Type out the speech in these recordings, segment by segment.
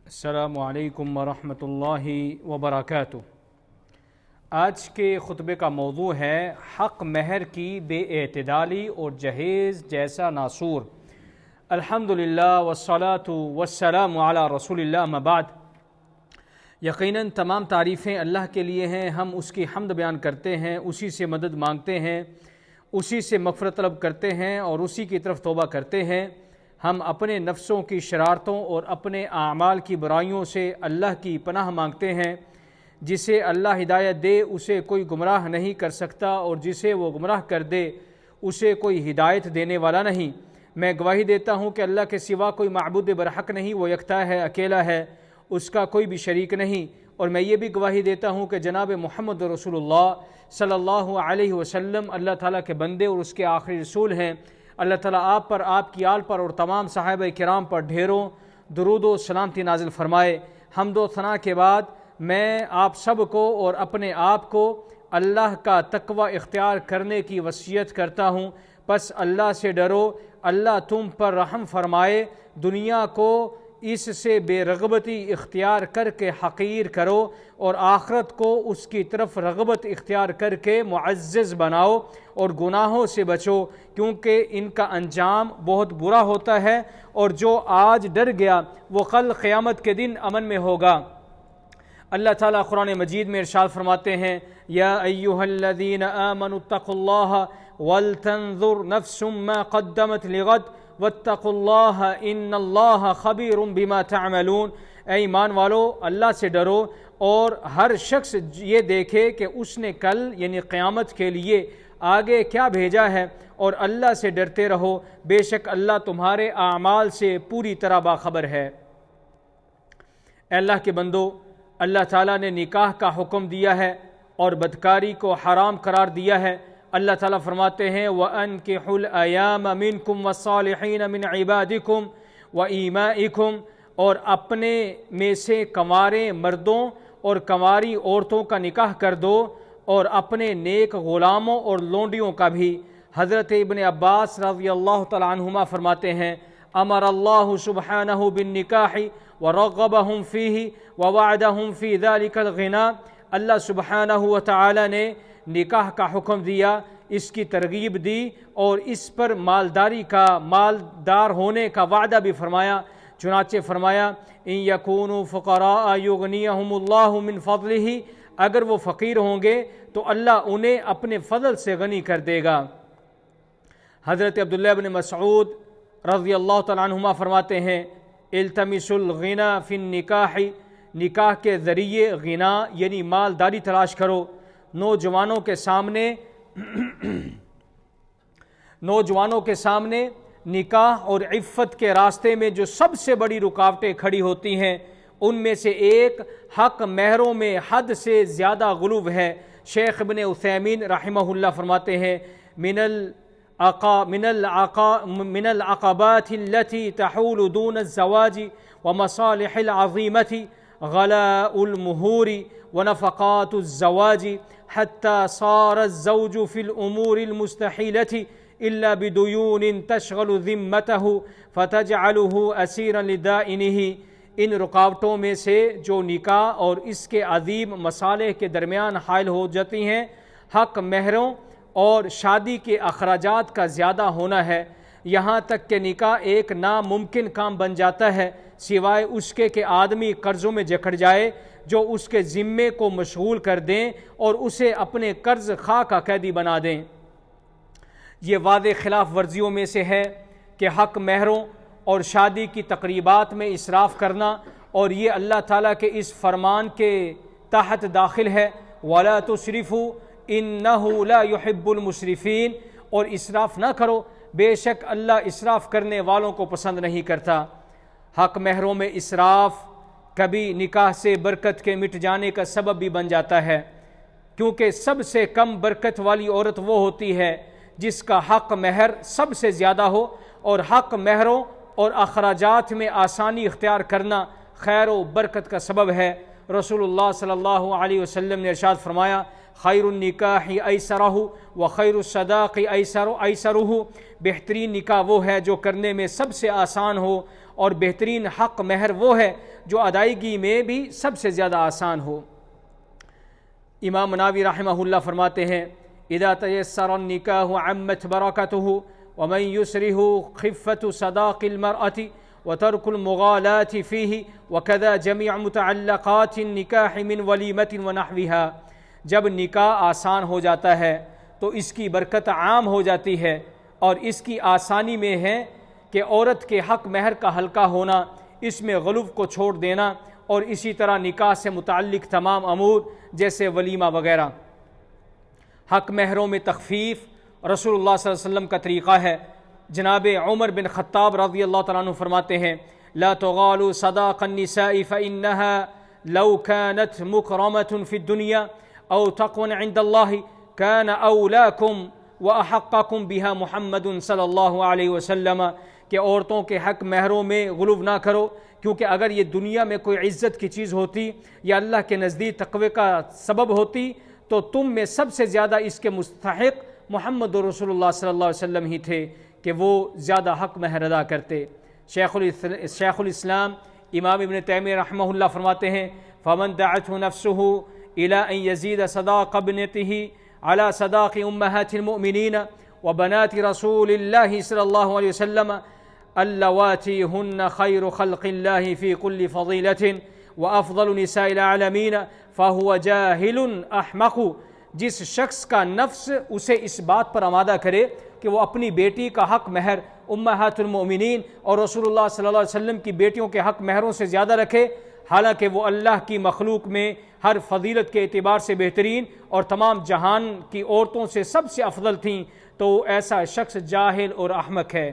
السلام علیکم ورحمۃ اللہ وبرکاتہ۔ آج کے خطبے کا موضوع ہے حق مہر کی بے اعتدالی اور جہیز جیسا ناسور۔ الحمدللہ والصلاة والسلام علی رسول اللہ، اما بعد۔ یقیناً تمام تعریفیں اللہ کے لیے ہیں، ہم اس کی حمد بیان کرتے ہیں، اسی سے مدد مانگتے ہیں، اسی سے مغفرت طلب کرتے ہیں اور اسی کی طرف توبہ کرتے ہیں۔ ہم اپنے نفسوں کی شرارتوں اور اپنے اعمال کی برائیوں سے اللہ کی پناہ مانگتے ہیں۔ جسے اللہ ہدایت دے اسے کوئی گمراہ نہیں کر سکتا، اور جسے وہ گمراہ کر دے اسے کوئی ہدایت دینے والا نہیں۔ میں گواہی دیتا ہوں کہ اللہ کے سوا کوئی معبود برحق نہیں، وہ یکتا ہے، اکیلا ہے، اس کا کوئی بھی شریک نہیں۔ اور میں یہ بھی گواہی دیتا ہوں کہ جناب محمد رسول اللہ صلی اللہ علیہ وسلم اللہ تعالیٰ کے بندے اور اس کے آخری رسول ہیں۔ اللہ تعالیٰ آپ پر، آپ کی آل پر اور تمام صحابہ کرام پر ڈھیروں درود و سلامتی نازل فرمائے۔ حمد و ثنا کے بعد میں آپ سب کو اور اپنے آپ کو اللہ کا تقوی اختیار کرنے کی وصیت کرتا ہوں۔ پس اللہ سے ڈرو، اللہ تم پر رحم فرمائے، دنیا کو اس سے بے رغبتی اختیار کر کے حقیر کرو اور آخرت کو اس کی طرف رغبت اختیار کر کے معزز بناؤ، اور گناہوں سے بچو کیونکہ ان کا انجام بہت برا ہوتا ہے، اور جو آج ڈر گیا وہ کل قیامت کے دن امن میں ہوگا۔ اللہ تعالیٰ قرآن مجید میں ارشاد فرماتے ہیں، یا ایہا الذین آمنوا اتقوا اللہ ولتنظر نفس ما قدمت لغد واتقوا اللہ ان اللہ خبیر بما تعملون۔ اے ایمان والو، اللہ سے ڈرو اور ہر شخص یہ دیکھے کہ اس نے کل یعنی قیامت کے لیے آگے کیا بھیجا ہے، اور اللہ سے ڈرتے رہو، بے شک اللہ تمہارے اعمال سے پوری طرح باخبر ہے۔ اے اللہ کے بندو، اللہ تعالیٰ نے نکاح کا حکم دیا ہے اور بدکاری کو حرام قرار دیا ہے۔ اللہ تعالیٰ فرماتے ہیں وَأَنكِحُوا الْأَيَامَ مِنكُمْ وَالصَّالِحِينَ مِنْ عِبَادِكُمْ وَإِمَائِكُمْ، اور اپنے میں سے کنوارے مردوں اور کنواری عورتوں کا نکاح کر دو، اور اپنے نیک غلاموں اور لونڈیوں کا بھی۔ حضرت ابن عباس رضی اللہ تعالیٰ عنہما فرماتے ہیں، امر اللہ سبحانہ بالنکاح ورغبہم فیہ ووعدہم فی ذلک الغنا۔ اللہ سبحانہ وتعالی نے نکاح کا حکم دیا، اس کی ترغیب دی اور اس پر مالدار ہونے کا وعدہ بھی فرمایا۔ چنانچہ فرمایا ان یکونوا فقراء یغنیہم اللہ من فضلہ، اگر وہ فقیر ہوں گے تو اللہ انہیں اپنے فضل سے غنی کر دے گا۔ حضرت عبداللہ بن مسعود رضی اللہ تعالیٰ عنہما فرماتے ہیں، التمسوا الغنى فی النکاح، نکاح کے ذریعے غنا یعنی مالداری تلاش کرو۔ نوجوانوں کے سامنے نکاح اور عفت کے راستے میں جو سب سے بڑی رکاوٹیں کھڑی ہوتی ہیں، ان میں سے ایک حق مہروں میں حد سے زیادہ غلو ہے۔ شیخ ابن عثیمین رحمہ اللہ فرماتے ہیں، من العقبات التي تحول دون الزواج ومصالح العظيمة غلاء المهور ونفقات الزواج حتى صار الزوج في الأمور المستحيلة إلا بديون تشغل ذمته فتجعله أسيرا لدائنه۔ ان رکاوٹوں میں سے جو نکاح اور اس کے عظیم مصالح کے درمیان حائل ہو جاتی ہیں، حق مہروں اور شادی کے اخراجات کا زیادہ ہونا ہے، یہاں تک کہ نکاح ایک ناممکن کام بن جاتا ہے، سوائے اس کے کہ آدمی قرضوں میں جکڑ جائے جو اس کے ذمے کو مشغول کر دیں اور اسے اپنے قرض خواہ کا قیدی بنا دیں۔ یہ واضح خلاف ورزیوں میں سے ہے کہ حق مہروں اور شادی کی تقریبات میں اسراف کرنا، اور یہ اللہ تعالیٰ کے اس فرمان کے تحت داخل ہے، وَلَا تُسْرِفُوا إِنَّهُ لَا يُحِبُّ الْمُسْرِفِينَ، اور اسراف نہ کرو، بے شک اللہ اسراف کرنے والوں کو پسند نہیں کرتا۔ حق مہروں میں اسراف کبھی نکاح سے برکت کے مٹ جانے کا سبب بھی بن جاتا ہے، کیونکہ سب سے کم برکت والی عورت وہ ہوتی ہے جس کا حق مہر سب سے زیادہ ہو، اور حق مہروں اور اخراجات میں آسانی اختیار کرنا خیر و برکت کا سبب ہے۔ رسول اللہ صلی اللہ علیہ وسلم نے ارشاد فرمایا، خیر النکاح ایسرہ و خیر الصداق ایسرہ، بہترین نکاح وہ ہے جو کرنے میں سب سے آسان ہو، اور بہترین حق مہر وہ ہے جو ادائیگی میں بھی سب سے زیادہ آسان ہو۔ امام مناوی رحمہ اللہ فرماتے ہیں اذا تيسر النکاح عمت برکتہ ومن یسرہ خفت صداق المرأة وترک المغالات فیہ وکذا جمیع متعلقات النکاح من ولیمۃ ونحوها۔ جب نکاح آسان ہو جاتا ہے تو اس کی برکت عام ہو جاتی ہے، اور اس کی آسانی میں ہے کہ عورت کے حق مہر کا ہلکا ہونا، اس میں غلو کو چھوڑ دینا، اور اسی طرح نکاح سے متعلق تمام امور جیسے ولیمہ وغیرہ۔ حق مہروں میں تخفیف رسول اللہ صلی اللہ علیہ وسلم کا طریقہ ہے۔ جناب عمر بن خطاب رضی اللہ تعالیٰ عنہ فرماتے ہیں لا تغالوا صداق النساء فإنها لو كانت مكرمة في الدنيا أو تقوى عند الله كان أولاكم وأحقكم بها محمد صلی اللہ علیہ وسلم، کہ عورتوں کے حق مہروں میں غلو نہ کرو، کیونکہ اگر یہ دنیا میں کوئی عزت کی چیز ہوتی یا اللہ کے نزدیک تقوی کا سبب ہوتی تو تم میں سب سے زیادہ اس کے مستحق محمد رسول اللہ صلی اللہ علیہ وسلم ہی تھے کہ وہ زیادہ حق مہر ادا کرتے۔ شیخ الاسلام امام ابن تیمیہ رحمہ اللہ فرماتے ہیں فمن دعته نفسه الى ان يزيد صداق ابنته على صداق امهات المؤمنين وبنات رسول الله صلی اللہ علیہ وسلم اللواتی ہن خیر خلق اللہ فی کل فضیلۃ وافضل نساء العالمین فهو جاہل احمق۔ جس شخص کا نفس اسے اس بات پر آمادہ کرے کہ وہ اپنی بیٹی کا حق مہر امہات المؤمنین اور رسول اللہ صلی اللہ علیہ وسلم کی بیٹیوں کے حق مہروں سے زیادہ رکھے، حالانکہ وہ اللہ کی مخلوق میں ہر فضیلت کے اعتبار سے بہترین اور تمام جہان کی عورتوں سے سب سے افضل تھیں، تو ایسا شخص جاہل اور احمق ہے۔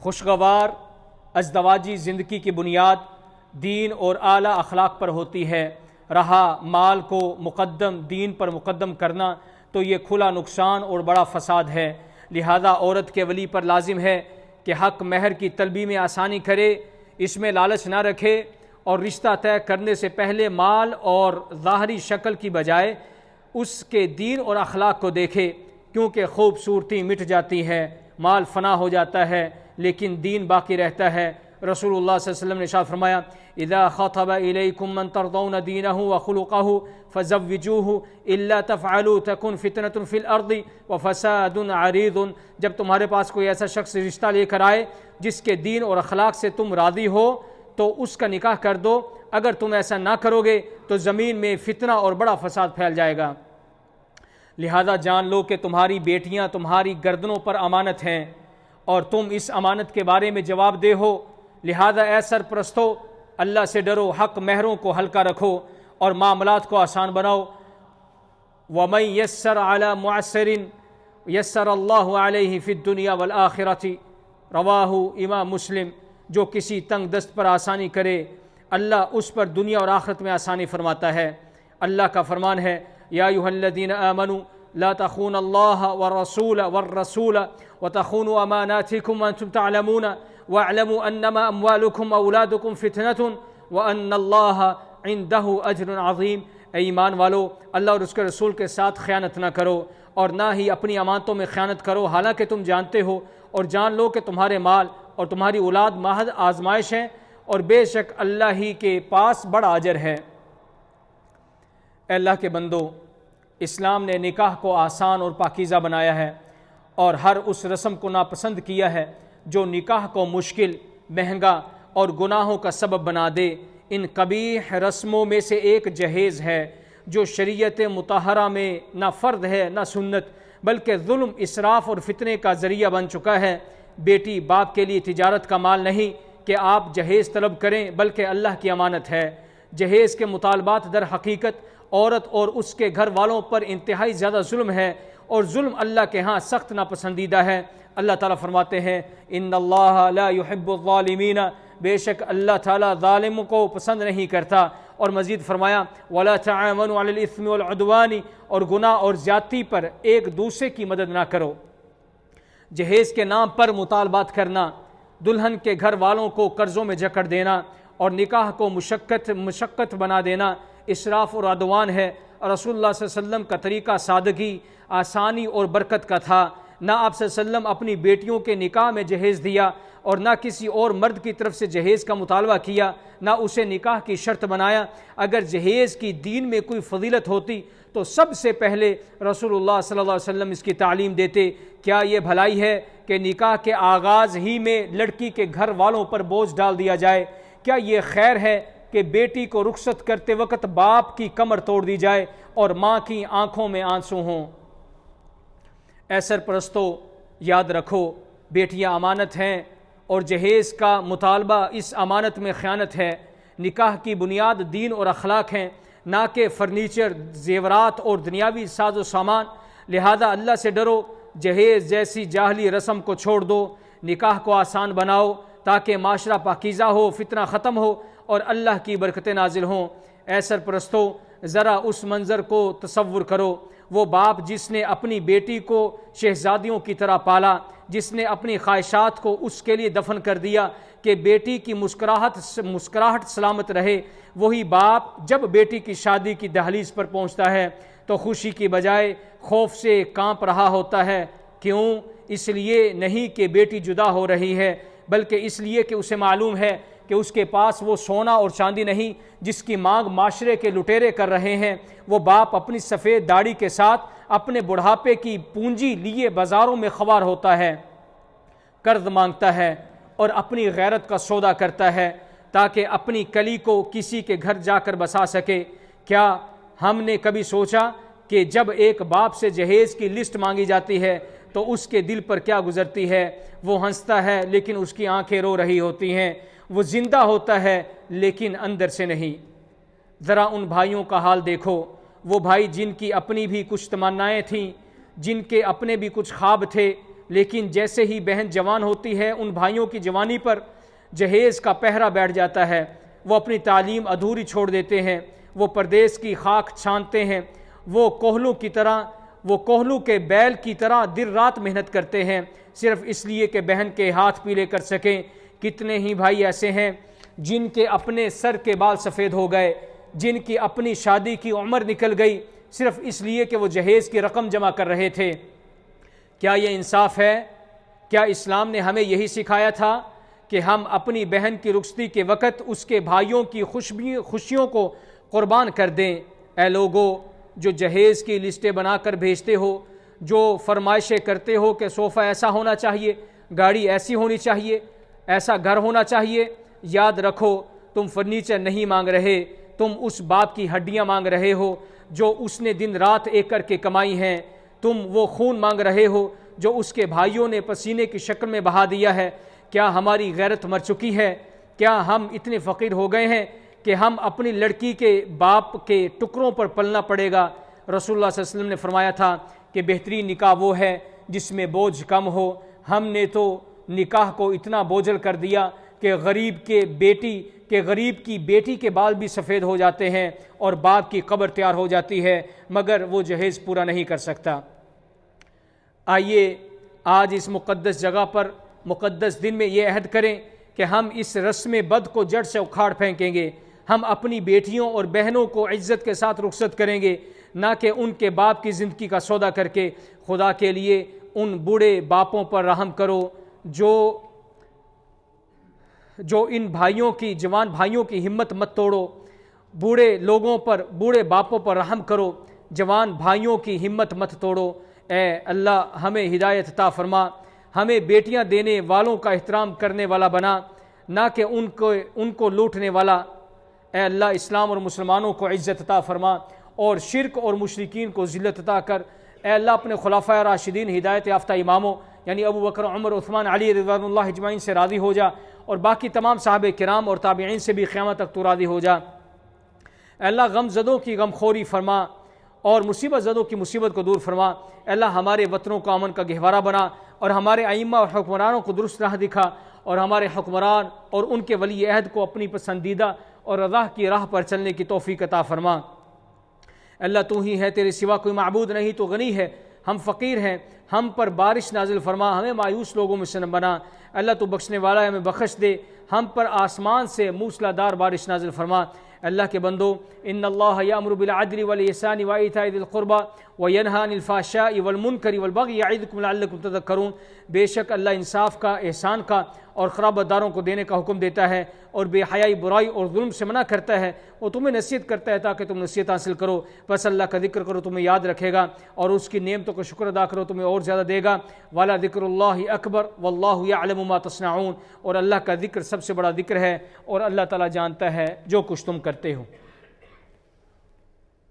خوشگوار ازدواجی زندگی کی بنیاد دین اور اعلیٰ اخلاق پر ہوتی ہے۔ رہا مال کو مقدم دین پر مقدم کرنا تو یہ کھلا نقصان اور بڑا فساد ہے، لہذا عورت کے ولی پر لازم ہے کہ حق مہر کی طلبی میں آسانی کرے، اس میں لالچ نہ رکھے، اور رشتہ طے کرنے سے پہلے مال اور ظاہری شکل کی بجائے اس کے دین اور اخلاق کو دیکھے، کیونکہ خوبصورتی مٹ جاتی ہے، مال فنا ہو جاتا ہے، لیکن دین باقی رہتا ہے۔ رسول اللہ صلی اللہ علیہ وسلم نے ارشاد فرمایا اذا خطب الیکم من ترضون دینہ وخلقہ فزوجوہ الا تفعلوا تکن فتنة فی الارض وفساد عریض۔ جب تمہارے پاس کوئی ایسا شخص رشتہ لے کر آئے جس کے دین اور اخلاق سے تم راضی ہو تو اس کا نکاح کر دو، اگر تم ایسا نہ کرو گے تو زمین میں فتنہ اور بڑا فساد پھیل جائے گا۔ لہذا جان لو کہ تمہاری بیٹیاں تمہاری گردنوں پر امانت ہیں اور تم اس امانت کے بارے میں جواب دہ ہو، لہذا اے سرپرستو اللہ سے ڈرو، حق مہروں کو ہلکا رکھو اور معاملات کو آسان بناؤ۔ وَمَن يَسَّرَ عَلَى مُعَسِّرٍ يَسَّرَ اللَّهُ عَلَيْهِ فِي الدُّنْيَا وَالْآخِرَةِ رواہ امام مسلم۔ جو کسی تنگ دست پر آسانی کرے اللہ اس پر دنیا اور آخرت میں آسانی فرماتا ہے۔ اللہ کا فرمان ہے یا ایھا الذین آمنوا لا تخونوا اللہ والرسول وتخونوا اماناتکم وانتم تعلمون واعلموا انما اموالکم اولادکم فتنۃ وان اللہ عندہ اجر عظیم۔ اے ایمان والو، اللہ اور اس کے رسول کے ساتھ خیانت نہ کرو اور نہ ہی اپنی امانتوں میں خیانت کرو، حالانکہ تم جانتے ہو، اور جان لو کہ تمہارے مال اور تمہاری اولاد محض آزمائش ہیں، اور بے شک اللہ ہی کے پاس بڑا اجر ہے۔ اے اللہ کے بندو، اسلام نے نکاح کو آسان اور پاکیزہ بنایا ہے اور ہر اس رسم کو ناپسند کیا ہے جو نکاح کو مشکل، مہنگا اور گناہوں کا سبب بنا دے۔ ان قبیح رسموں میں سے ایک جہیز ہے جو شریعت مطہرہ میں نہ فرض ہے نہ سنت، بلکہ ظلم، اسراف اور فتنے کا ذریعہ بن چکا ہے۔ بیٹی باپ کے لیے تجارت کا مال نہیں کہ آپ جہیز طلب کریں، بلکہ اللہ کی امانت ہے۔ جہیز کے مطالبات در حقیقت عورت اور اس کے گھر والوں پر انتہائی زیادہ ظلم ہے، اور ظلم اللہ کے ہاں سخت ناپسندیدہ ہے۔ اللہ تعالیٰ فرماتے ہیں ان اللہ لا يحب الظالمین، بے شک اللہ تعالیٰ ظالموں کو پسند نہیں کرتا، اور مزید فرمایا ولا تعاونوا علی الاثم والعدوان، اور گناہ اور زیادتی پر ایک دوسرے کی مدد نہ کرو۔ جہیز کے نام پر مطالبات کرنا، دلہن کے گھر والوں کو قرضوں میں جکڑ دینا اور نکاح کو مشقت بنا دینا اسراف اور عدوان ہے۔ رسول اللہ صلی اللہ علیہ وسلم کا طریقہ سادگی، آسانی اور برکت کا تھا۔ نہ آپ صلی اللہ علیہ وسلم اپنی بیٹیوں کے نکاح میں جہیز دیا اور نہ کسی اور مرد کی طرف سے جہیز کا مطالبہ کیا، نہ اسے نکاح کی شرط بنایا۔ اگر جہیز کی دین میں کوئی فضیلت ہوتی تو سب سے پہلے رسول اللہ صلی اللہ علیہ وسلم اس کی تعلیم دیتے۔ کیا یہ بھلائی ہے کہ نکاح کے آغاز ہی میں لڑکی کے گھر والوں پر بوجھ ڈال دیا جائے؟ کیا یہ خیر ہے کہ بیٹی کو رخصت کرتے وقت باپ کی کمر توڑ دی جائے اور ماں کی آنکھوں میں آنسو ہوں؟ اے سرپرستو، یاد رکھو بیٹیاں امانت ہیں اور جہیز کا مطالبہ اس امانت میں خیانت ہے۔ نکاح کی بنیاد دین اور اخلاق ہیں، نہ کہ فرنیچر، زیورات اور دنیاوی ساز و سامان۔ لہذا اللہ سے ڈرو، جہیز جیسی جاہلی رسم کو چھوڑ دو، نکاح کو آسان بناؤ تاکہ معاشرہ پاکیزہ ہو، فتنہ ختم ہو اور اللہ کی برکتیں نازل ہوں۔ اے سرپرستو، ذرا اس منظر کو تصور کرو، وہ باپ جس نے اپنی بیٹی کو شہزادیوں کی طرح پالا، جس نے اپنی خواہشات کو اس کے لیے دفن کر دیا کہ بیٹی کی مسکراہٹ سلامت رہے، وہی باپ جب بیٹی کی شادی کی دہلیز پر پہنچتا ہے تو خوشی کی بجائے خوف سے کانپ رہا ہوتا ہے۔ کیوں؟ اس لیے نہیں کہ بیٹی جدا ہو رہی ہے، بلکہ اس لیے کہ اسے معلوم ہے کہ اس کے پاس وہ سونا اور چاندی نہیں جس کی مانگ معاشرے کے لٹیرے کر رہے ہیں۔ وہ باپ اپنی سفید داڑھی کے ساتھ اپنے بڑھاپے کی پونجی لیے بازاروں میں خوار ہوتا ہے، قرض مانگتا ہے اور اپنی غیرت کا سودا کرتا ہے تاکہ اپنی کلی کو کسی کے گھر جا کر بسا سکے۔ کیا ہم نے کبھی سوچا کہ جب ایک باپ سے جہیز کی لسٹ مانگی جاتی ہے تو اس کے دل پر کیا گزرتی ہے؟ وہ ہنستا ہے لیکن اس کی آنکھیں رو رہی ہوتی ہیں، وہ زندہ ہوتا ہے لیکن اندر سے نہیں۔ ذرا ان بھائیوں کا حال دیکھو، وہ بھائی جن کی اپنی بھی کچھ تمنائیں تھیں، جن کے اپنے بھی کچھ خواب تھے، لیکن جیسے ہی بہن جوان ہوتی ہے ان بھائیوں کی جوانی پر جہیز کا پہرا بیٹھ جاتا ہے۔ وہ اپنی تعلیم ادھوری چھوڑ دیتے ہیں، وہ پردیس کی خاک چھانتے ہیں، وہ کوہلوں کے بیل کی طرح دن رات محنت کرتے ہیں صرف اس لیے کہ بہن کے ہاتھ پیلے کر سکیں۔ کتنے ہی بھائی ایسے ہیں جن کے اپنے سر کے بال سفید ہو گئے، جن کی اپنی شادی کی عمر نکل گئی صرف اس لیے کہ وہ جہیز کی رقم جمع کر رہے تھے۔ کیا یہ انصاف ہے؟ کیا اسلام نے ہمیں یہی سکھایا تھا کہ ہم اپنی بہن کی رخصتی کے وقت اس کے بھائیوں کی خوشیوں کو قربان کر دیں؟ اے لوگو جو جہیز کی لسٹیں بنا کر بھیجتے ہو، جو فرمائشیں کرتے ہو کہ صوفہ ایسا ہونا چاہیے، گاڑی ایسی ہونی چاہیے، ایسا گھر ہونا چاہیے، یاد رکھو تم فرنیچر نہیں مانگ رہے، تم اس باپ کی ہڈیاں مانگ رہے ہو جو اس نے دن رات ایک کر کے کمائی ہیں۔ تم وہ خون مانگ رہے ہو جو اس کے بھائیوں نے پسینے کی شکل میں بہا دیا ہے۔ کیا ہماری غیرت مر چکی ہے؟ کیا ہم اتنے فقیر ہو گئے ہیں کہ ہم اپنی لڑکی کے باپ کے ٹکڑوں پر پلنا پڑے گا؟ رسول اللہ صلی اللہ علیہ وسلم نے فرمایا تھا کہ بہترین نکاح وہ ہے جس میں بوجھ کم ہو۔ ہم نے تو نکاح کو اتنا بوجھل کر دیا کہ غریب کی بیٹی کے بال بھی سفید ہو جاتے ہیں اور باپ کی قبر تیار ہو جاتی ہے مگر وہ جہیز پورا نہیں کر سکتا۔ آئیے آج اس مقدس جگہ پر مقدس دن میں یہ عہد کریں کہ ہم اس رسم بد کو جڑ سے اکھاڑ پھینکیں گے۔ ہم اپنی بیٹیوں اور بہنوں کو عزت کے ساتھ رخصت کریں گے، نہ کہ ان کے باپ کی زندگی کا سودا کر کے۔ خدا کے لیے ان بوڑھے باپوں پر رحم کرو جو ان جوان بھائیوں کی ہمت مت توڑو۔ بوڑھے باپوں پر رحم کرو، جوان بھائیوں کی ہمت مت توڑو۔ اے اللہ ہمیں ہدایت عطا فرما، ہمیں بیٹیاں دینے والوں کا احترام کرنے والا بنا، نہ کہ ان کو لوٹنے والا۔ اے اللہ اسلام اور مسلمانوں کو عزت عطا فرما اور شرک اور مشرکین کو ذلت عطا کر۔ اے اللہ اپنے خلفائے راشدین ہدایت یافتہ اماموں یعنی ابو بکر، عمر، عثمان، علی رضوان اللہ اجمعین سے راضی ہو جا اور باقی تمام صحابہ کرام اور تابعین سے بھی قیامت تک تو راضی ہو جا۔ اے اللہ غم زدوں کی غم خوری فرما اور مصیبت زدوں کی مصیبت کو دور فرما۔ اے اللہ ہمارے وطنوں کو امن کا گہوارہ بنا اور ہمارے ائمہ اور حکمرانوں کو درست راہ دکھا اور ہمارے حکمران اور ان کے ولی عہد کو اپنی پسندیدہ اور رضا کی راہ پر چلنے کی توفیق عطا فرما۔ اللہ تو ہی ہے، تیرے سوا کوئی معبود نہیں، تو غنی ہے، ہم فقیر ہیں، ہم پر بارش نازل فرما، ہمیں مایوس لوگوں میں سے نہ بنا۔ اللہ تو بخشنے والا ہے، ہمیں بخش دے، ہم پر آسمان سے موسلا دار بارش نازل فرما۔ اللہ کے بندو، ان اللہ یامر بالعدل والاحسان وایتاء ذی القربى وَيَنْهَى عَنِ الْفَحْشَاءِ وَالْمُنْكَرِ وَالْبَغْيِ يَعِظُكُمْ لَعَلَّكُمْ تَذَكَّرُونَ، بے شک اللہ انصاف کا، احسان کا اور خرابتداروں کو دینے کا حکم دیتا ہے، اور بے حیائی، برائی اور ظلم سے منع کرتا ہے، وہ تمہیں نصیحت کرتا ہے تاکہ تم نصیحت حاصل کرو، بس اللہ کا ذکر کرو تمہیں یاد رکھے گا، اور اس کی نعمتوں کا شکر ادا کرو تمہیں اور زیادہ دے گا۔ وَلَا ذِكْرُ اللَّهِ أَكْبَرُ وَاللَّهُ يَعْلَمُ مَا تَصْنَعُونَ، اور اللہ کا ذکر سب سے بڑا ذکر ہے، اور اللہ تعالیٰ جانتا ہے جو کچھ تم کرتے ہو۔